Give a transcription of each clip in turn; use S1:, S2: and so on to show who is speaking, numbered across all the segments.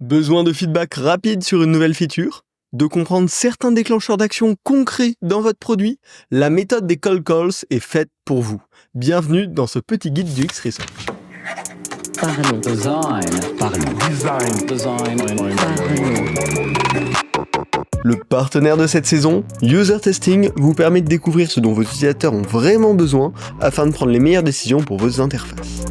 S1: Besoin de feedback rapide sur une nouvelle feature? De comprendre certains déclencheurs d'action concrets dans votre produit? La méthode des cold calls est faite pour vous. Bienvenue dans ce petit guide du X-Research.
S2: Parlons.
S1: Le partenaire de cette saison, User Testing, vous permet de découvrir ce dont vos utilisateurs ont vraiment besoin afin de prendre les meilleures décisions pour vos interfaces.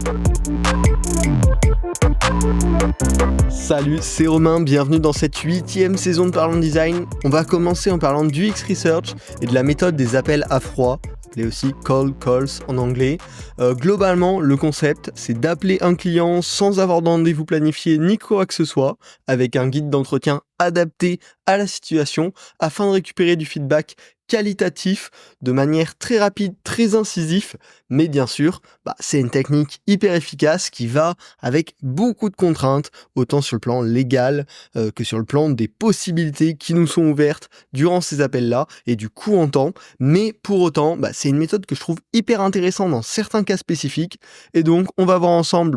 S1: Salut, c'est Romain, bienvenue dans cette 8e saison de Parlons Design. On va commencer en parlant du X-Research et de la méthode des appels à froid, appelée aussi cold calls en anglais. Globalement, le concept, c'est d'appeler un client sans avoir de rendez-vous planifié ni quoi que ce soit, avec un guide d'entretien adapté à la situation, afin de récupérer du feedback qualitatif, de manière très rapide, très incisif, mais bien sûr, c'est une technique hyper efficace qui va avec beaucoup de contraintes, autant sur le plan légal que sur le plan des possibilités qui nous sont ouvertes durant ces appels-là et du coût en temps, mais pour autant, c'est une méthode que je trouve hyper intéressante dans certains cas spécifiques, et donc on va voir ensemble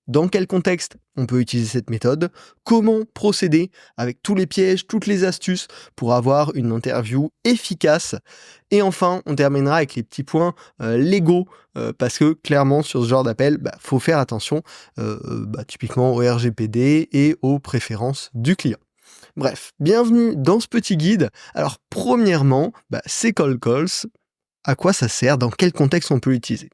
S1: dans quel contexte on peut utiliser cette méthode, comment procéder avec tous les pièges, toutes les astuces pour avoir une interview efficace. Et enfin, on terminera avec les petits points légaux, parce que clairement, sur ce genre d'appel, faut faire attention typiquement au RGPD et aux préférences du client. Bref, bienvenue dans ce petit guide. Alors premièrement, ces cold calls, à quoi ça sert, dans quel contexte on peut l'utiliser?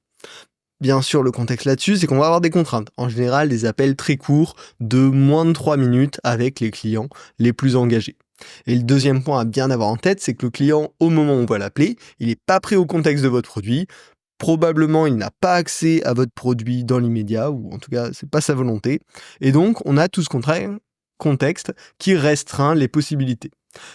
S1: Bien sûr, le contexte là-dessus, c'est qu'on va avoir des contraintes. En général, des appels très courts de moins de 3 minutes avec les clients les plus engagés. Et le deuxième point à bien avoir en tête, c'est que le client, au moment où on va l'appeler, il n'est pas prêt au contexte de votre produit. Probablement, il n'a pas accès à votre produit dans l'immédiat, ou en tout cas, c'est pas sa volonté. Et donc, on a tout ce contexte qui restreint les possibilités.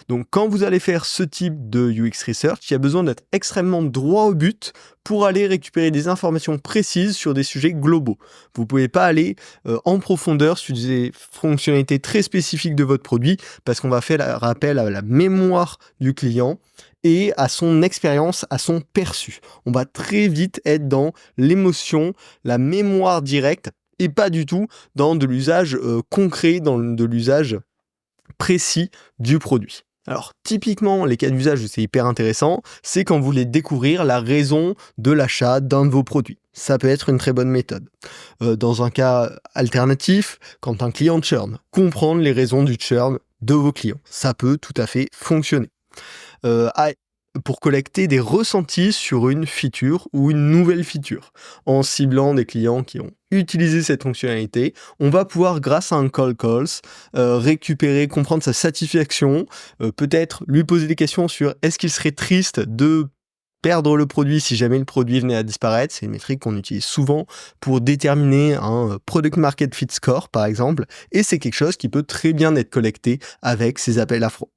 S1: Donc quand vous allez faire ce type de UX Research, il y a besoin d'être extrêmement droit au but pour aller récupérer des informations précises sur des sujets globaux. Vous ne pouvez pas aller en profondeur sur des fonctionnalités très spécifiques de votre produit parce qu'on va faire appel à la mémoire du client et à son expérience, à son perçu. On va très vite être dans l'émotion, la mémoire directe et pas du tout dans de l'usage concret, dans de l'usage précis du produit. Alors typiquement, les cas d'usage où c'est hyper intéressant, c'est quand vous voulez découvrir la raison de l'achat d'un de vos produits. Ça peut être une très bonne méthode. Dans un cas alternatif, quand un client churn, comprendre les raisons du churn de vos clients. Ça peut tout à fait fonctionner. Pour collecter des ressentis sur une feature ou une nouvelle feature. En ciblant des clients qui ont utilisé cette fonctionnalité, on va pouvoir, grâce à un cold calls, récupérer, comprendre sa satisfaction, peut-être lui poser des questions sur est-ce qu'il serait triste de perdre le produit si jamais le produit venait à disparaître. C'est une métrique qu'on utilise souvent pour déterminer un Product Market Fit Score, par exemple, et c'est quelque chose qui peut très bien être collecté avec ces appels à froid.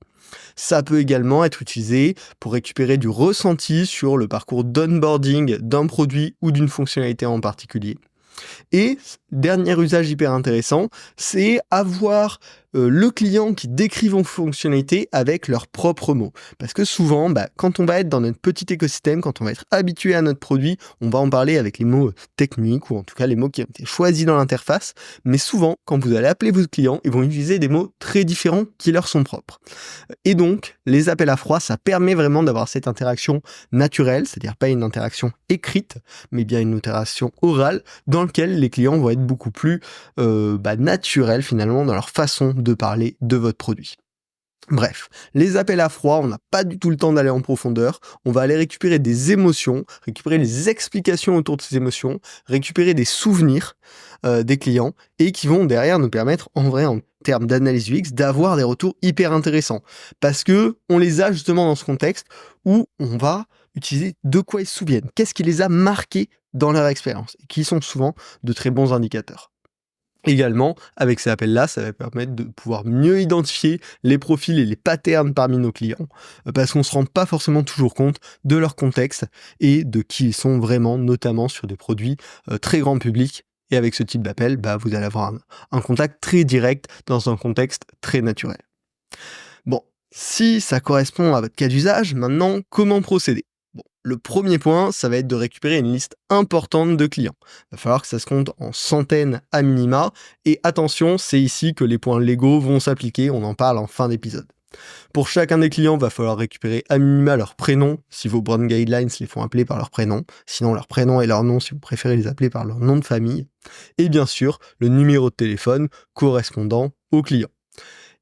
S1: Ça peut également être utilisé pour récupérer du ressenti sur le parcours d'onboarding d'un produit ou d'une fonctionnalité en particulier. Et dernier usage hyper intéressant, c'est avoir le client qui décrit vos fonctionnalités avec leurs propres mots. Parce que souvent, quand on va être dans notre petit écosystème, quand on va être habitué à notre produit, on va en parler avec les mots techniques, ou en tout cas les mots qui ont été choisis dans l'interface. Mais souvent, quand vous allez appeler vos clients, ils vont utiliser des mots très différents qui leur sont propres. Et donc, les appels à froid, ça permet vraiment d'avoir cette interaction naturelle, c'est-à-dire pas une interaction écrite, mais bien une interaction orale, dans laquelle les clients vont être beaucoup plus naturels finalement dans leur façon de parler de votre produit. Bref, les appels à froid, on n'a pas du tout le temps d'aller en profondeur, on va aller récupérer des émotions, récupérer les explications autour de ces émotions, récupérer des souvenirs des clients et qui vont derrière nous permettre en vrai en termes d'analyse UX d'avoir des retours hyper intéressants parce que on les a justement dans ce contexte où on va utiliser de quoi ils se souviennent, qu'est-ce qui les a marqués dans leur expérience et qui sont souvent de très bons indicateurs. Également, avec ces appels-là, ça va permettre de pouvoir mieux identifier les profils et les patterns parmi nos clients, parce qu'on ne se rend pas forcément toujours compte de leur contexte et de qui ils sont vraiment, notamment sur des produits très grand public. Et avec ce type d'appel, vous allez avoir un contact très direct dans un contexte très naturel. Bon, si ça correspond à votre cas d'usage, maintenant, comment procéder ? Bon, Le premier point, ça va être de récupérer une liste importante de clients. Il va falloir que ça se compte en centaines à minima. Et attention, c'est ici que les points légaux vont s'appliquer, on en parle en fin d'épisode. Pour chacun des clients, il va falloir récupérer à minima leur prénom, si vos brand guidelines les font appeler par leur prénom, sinon leur prénom et leur nom si vous préférez les appeler par leur nom de famille, et bien sûr le numéro de téléphone correspondant au client.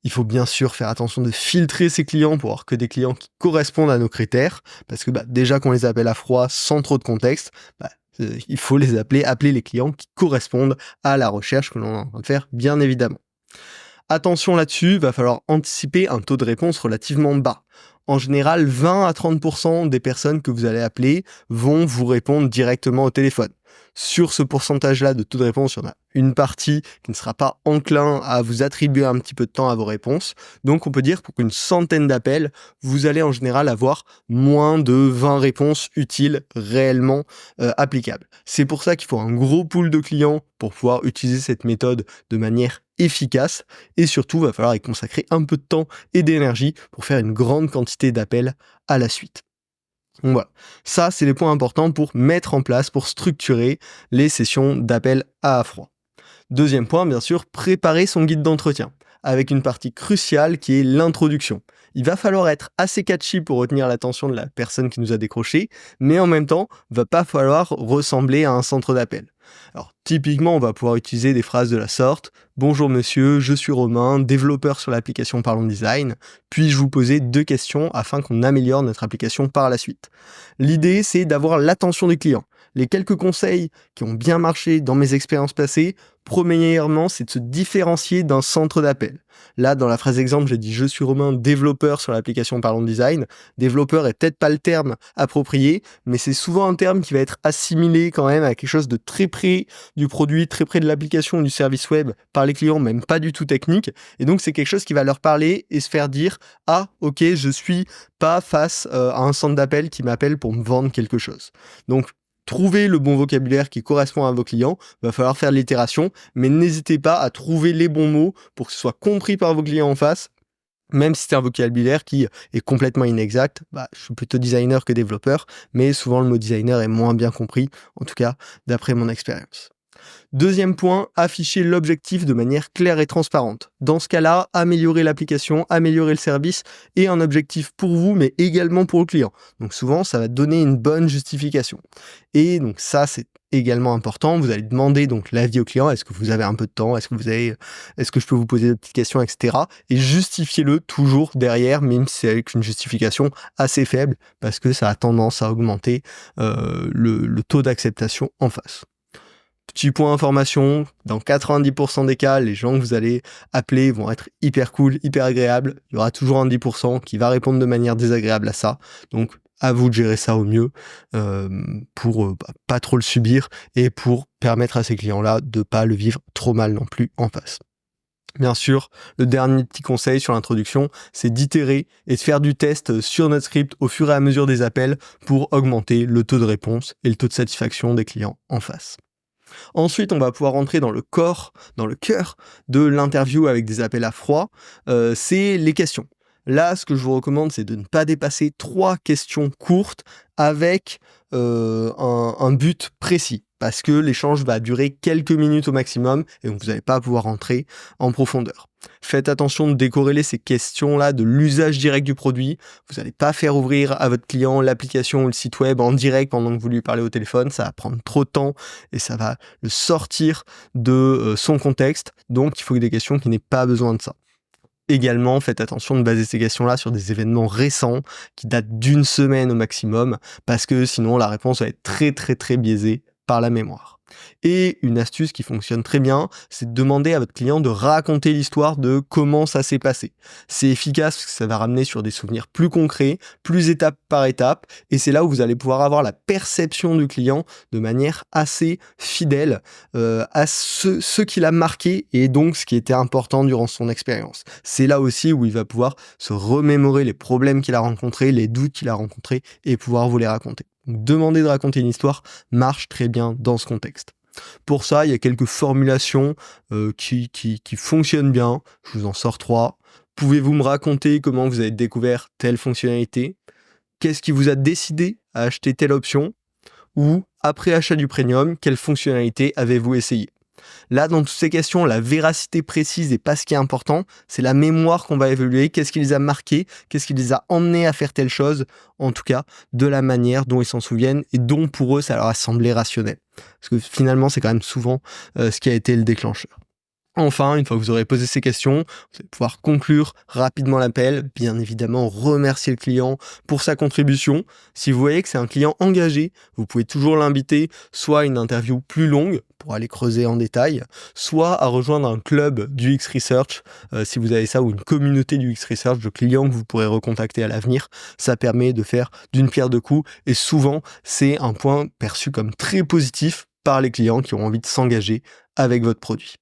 S1: Il faut bien sûr faire attention de filtrer ces clients pour avoir que des clients qui correspondent à nos critères, parce que déjà qu'on les appelle à froid sans trop de contexte, il faut les appeler les clients qui correspondent à la recherche que l'on est en train de faire, bien évidemment. Attention là-dessus, il va falloir anticiper un taux de réponse relativement bas. En général, 20 à 30% des personnes que vous allez appeler vont vous répondre directement au téléphone. Sur ce pourcentage-là de taux de réponse, il y en a une partie qui ne sera pas enclin à vous attribuer un petit peu de temps à vos réponses. Donc on peut dire pour une centaine d'appels, vous allez en général avoir moins de 20 réponses utiles réellement applicables. C'est pour ça qu'il faut un gros pool de clients pour pouvoir utiliser cette méthode de manière efficace, et surtout il va falloir y consacrer un peu de temps et d'énergie pour faire une grande quantité d'appels à la suite. Donc voilà, ça c'est les points importants pour mettre en place, pour structurer les sessions d'appel à froid. Deuxième point, bien sûr, préparer son guide d'entretien, avec une partie cruciale qui est l'introduction. Il va falloir être assez catchy pour retenir l'attention de la personne qui nous a décroché, mais en même temps, il va pas falloir ressembler à un centre d'appel. Alors typiquement, on va pouvoir utiliser des phrases de la sorte « Bonjour monsieur, je suis Romain, développeur sur l'application Parlons Design. Puis-je vous poser 2 questions afin qu'on améliore notre application par la suite ?» L'idée, c'est d'avoir l'attention du client. Les quelques conseils qui ont bien marché dans mes expériences passées, premièrement, c'est de se différencier d'un centre d'appel. Là, dans la phrase exemple, j'ai dit « Je suis Romain, développeur sur l'application Parlons Design ». Développeur est peut-être pas le terme approprié, mais c'est souvent un terme qui va être assimilé quand même à quelque chose de très près du produit, très près de l'application ou du service web par les clients, même pas du tout technique. Et donc, c'est quelque chose qui va leur parler et se faire dire « Ah, ok, je suis pas face à un centre d'appel qui m'appelle pour me vendre quelque chose ». Donc, trouver le bon vocabulaire qui correspond à vos clients, va falloir faire de l'itération, mais n'hésitez pas à trouver les bons mots pour que ce soit compris par vos clients en face, même si c'est un vocabulaire qui est complètement inexact. Je suis plutôt designer que développeur, mais souvent le mot designer est moins bien compris, en tout cas d'après mon expérience. Deuxième point, afficher l'objectif de manière claire et transparente. Dans ce cas-là, améliorer l'application, améliorer le service est un objectif pour vous, mais également pour le client. Donc souvent, ça va donner une bonne justification. Et donc ça, c'est également important. Vous allez demander donc l'avis au client. Est-ce que vous avez un peu de temps? Est-ce que je peux vous poser des petites questions, etc. Et justifiez-le toujours derrière, même si c'est avec une justification assez faible, parce que ça a tendance à augmenter le taux d'acceptation en face. Petit point information, dans 90% des cas, les gens que vous allez appeler vont être hyper cool, hyper agréables. Il y aura toujours un 10% qui va répondre de manière désagréable à ça. Donc, à vous de gérer ça au mieux pour pas trop le subir et pour permettre à ces clients-là de pas le vivre trop mal non plus en face. Bien sûr, le dernier petit conseil sur l'introduction, c'est d'itérer et de faire du test sur notre script au fur et à mesure des appels pour augmenter le taux de réponse et le taux de satisfaction des clients en face. Ensuite, on va pouvoir rentrer dans le cœur de l'interview avec des appels à froid, c'est les questions. Là, ce que je vous recommande, c'est de ne pas dépasser 3 questions courtes avec un but précis, parce que l'échange va durer quelques minutes au maximum et donc vous n'allez pas pouvoir rentrer en profondeur. Faites attention de décorréler ces questions-là de l'usage direct du produit. Vous n'allez pas faire ouvrir à votre client l'application ou le site web en direct pendant que vous lui parlez au téléphone. Ça va prendre trop de temps et ça va le sortir de son contexte. Donc, il faut des questions qui n'aient pas besoin de ça. Également, faites attention de baser ces questions-là sur des événements récents qui datent d'1 semaine au maximum, parce que sinon la réponse va être très très très biaisée par la mémoire. Et une astuce qui fonctionne très bien, c'est de demander à votre client de raconter l'histoire de comment ça s'est passé. C'est efficace parce que ça va ramener sur des souvenirs plus concrets, plus étape par étape, et c'est là où vous allez pouvoir avoir la perception du client de manière assez fidèle à ce qu'il a marqué et donc ce qui était important durant son expérience. C'est là aussi où il va pouvoir se remémorer les problèmes qu'il a rencontrés, les doutes qu'il a rencontrés et pouvoir vous les raconter. Donc, demander de raconter une histoire marche très bien dans ce contexte. Pour ça, il y a quelques formulations qui fonctionnent bien. Je vous en sors 3. Pouvez-vous me raconter comment vous avez découvert telle fonctionnalité? Qu'est-ce qui vous a décidé à acheter telle option? Ou, après achat du premium, quelle fonctionnalité avez-vous essayé? Là, dans toutes ces questions, la véracité précise n'est pas ce qui est important, c'est la mémoire qu'on va évaluer, qu'est-ce qui les a marqués, qu'est-ce qui les a emmenés à faire telle chose, en tout cas, de la manière dont ils s'en souviennent et dont pour eux, ça leur a semblé rationnel. Parce que finalement, c'est quand même souvent ce qui a été le déclencheur. Enfin, une fois que vous aurez posé ces questions, vous allez pouvoir conclure rapidement l'appel, bien évidemment remercier le client pour sa contribution. Si vous voyez que c'est un client engagé, vous pouvez toujours l'inviter soit à une interview plus longue pour aller creuser en détail, soit à rejoindre un club du X Research, si vous avez ça, ou une communauté du X Research de clients que vous pourrez recontacter à l'avenir. Ça permet de faire d'une pierre deux coups et souvent, c'est un point perçu comme très positif par les clients qui ont envie de s'engager avec votre produit.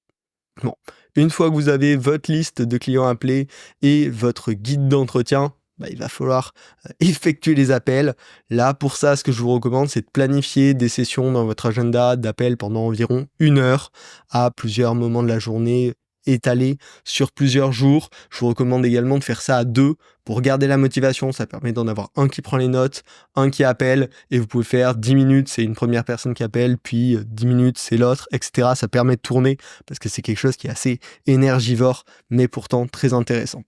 S1: Bon, une fois que vous avez votre liste de clients appelés et votre guide d'entretien, il va falloir effectuer les appels. Là, pour ça, ce que je vous recommande, c'est de planifier des sessions dans votre agenda d'appels pendant environ 1 heure à plusieurs moments de la journée, étalés sur plusieurs jours. Je vous recommande également de faire ça à 2 pour garder la motivation. Ça permet d'en avoir un qui prend les notes, un qui appelle, et vous pouvez faire 10 minutes, c'est une première personne qui appelle, puis 10 minutes, c'est l'autre, etc. Ça permet de tourner parce que c'est quelque chose qui est assez énergivore, mais pourtant très intéressant.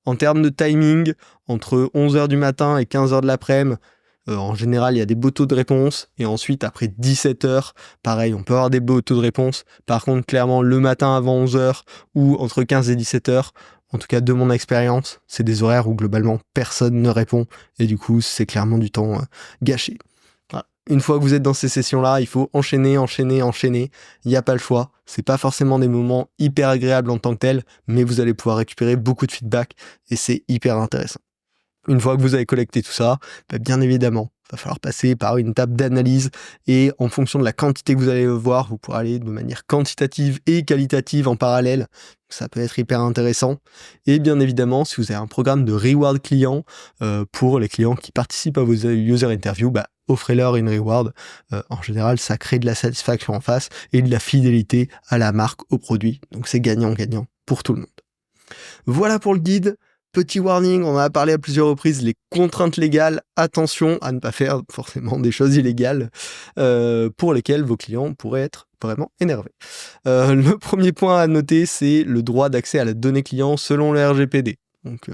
S1: En termes de timing, entre 11h du matin et 15h de l'après-midi, en général, il y a des beaux taux de réponse. Et ensuite, après 17h, pareil, on peut avoir des beaux taux de réponse. Par contre, clairement, le matin avant 11h ou entre 15 et 17h, en tout cas de mon expérience, c'est des horaires où globalement personne ne répond. Et du coup, c'est clairement du temps gâché. Voilà. Une fois que vous êtes dans ces sessions-là, il faut enchaîner. Il n'y a pas le choix. C'est pas forcément des moments hyper agréables en tant que tels, mais vous allez pouvoir récupérer beaucoup de feedback et c'est hyper intéressant. Une fois que vous avez collecté tout ça, bien évidemment, il va falloir passer par une étape d'analyse et en fonction de la quantité que vous allez voir, vous pourrez aller de manière quantitative et qualitative en parallèle. Ça peut être hyper intéressant. Et bien évidemment, si vous avez un programme de reward client pour les clients qui participent à vos user interviews, offrez-leur une reward. En général, ça crée de la satisfaction en face et de la fidélité à la marque, au produit. Donc c'est gagnant-gagnant pour tout le monde. Voilà pour le guide. Petit warning, on en a parlé à plusieurs reprises, les contraintes légales, attention à ne pas faire forcément des choses illégales pour lesquelles vos clients pourraient être vraiment énervés. Le premier point à noter, c'est le droit d'accès à la donnée client selon le RGPD. Donc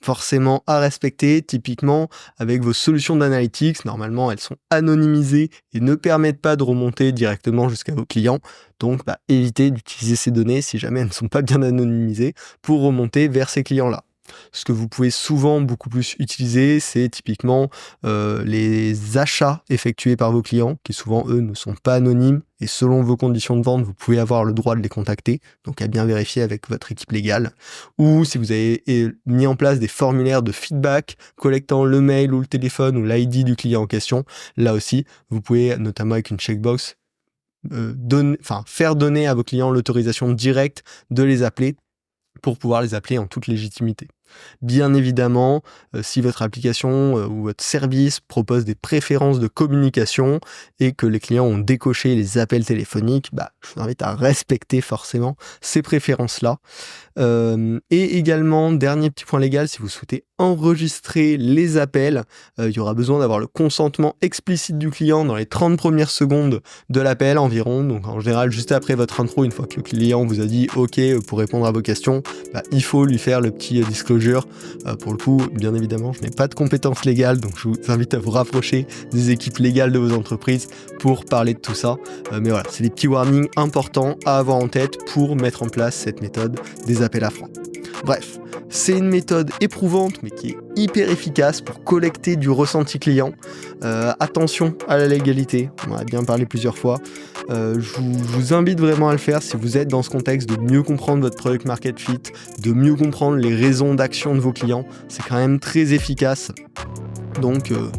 S1: forcément à respecter, typiquement avec vos solutions d'analytics, normalement elles sont anonymisées et ne permettent pas de remonter directement jusqu'à vos clients. Donc évitez d'utiliser ces données si jamais elles ne sont pas bien anonymisées pour remonter vers ces clients-là. Ce que vous pouvez souvent beaucoup plus utiliser, c'est typiquement les achats effectués par vos clients, qui souvent, eux, ne sont pas anonymes. Et selon vos conditions de vente, vous pouvez avoir le droit de les contacter. Donc, à bien vérifier avec votre équipe légale. Ou si vous avez mis en place des formulaires de feedback, collectant le mail ou le téléphone ou l'ID du client en question, là aussi, vous pouvez, notamment avec une checkbox, faire donner à vos clients l'autorisation directe de les appeler pour pouvoir les appeler en toute légitimité. Bien évidemment, si votre application ou votre service propose des préférences de communication et que les clients ont décoché les appels téléphoniques, je vous invite à respecter forcément ces préférences-là. Et également, dernier petit point légal, si vous souhaitez enregistrer les appels, il y aura besoin d'avoir le consentement explicite du client dans les 30 premières secondes de l'appel environ. Donc en général, juste après votre intro, une fois que le client vous a dit OK pour répondre à vos questions, il faut lui faire le petit disclosure. Pour le coup, bien évidemment, je n'ai pas de compétences légales, donc je vous invite à vous rapprocher des équipes légales de vos entreprises pour parler de tout ça. Mais voilà, c'est des petits warnings importants à avoir en tête pour mettre en place cette méthode des appels à froid. Bref, c'est une méthode éprouvante mais qui est hyper efficace pour collecter du ressenti client. Attention à la légalité, on en a bien parlé plusieurs fois. Je vous invite vraiment à le faire si vous êtes dans ce contexte de mieux comprendre votre product market fit, de mieux comprendre les raisons d'action de vos clients. C'est quand même très efficace. Donc voilà.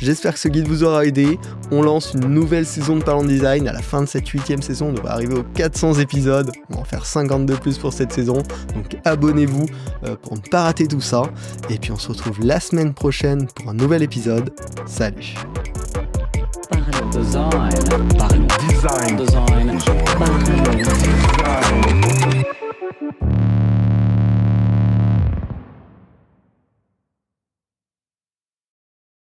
S1: J'espère que ce guide vous aura aidé. On lance une nouvelle saison de Parlons Design. À la fin de cette 8e saison, on devrait arriver aux 400 épisodes. On va en faire 52 plus pour cette saison. Donc abonnez-vous pour ne pas rater tout ça. Et puis on se retrouve la semaine prochaine pour un nouvel épisode. Salut.
S2: Parlons design. Parlons design. Design. Parlons design.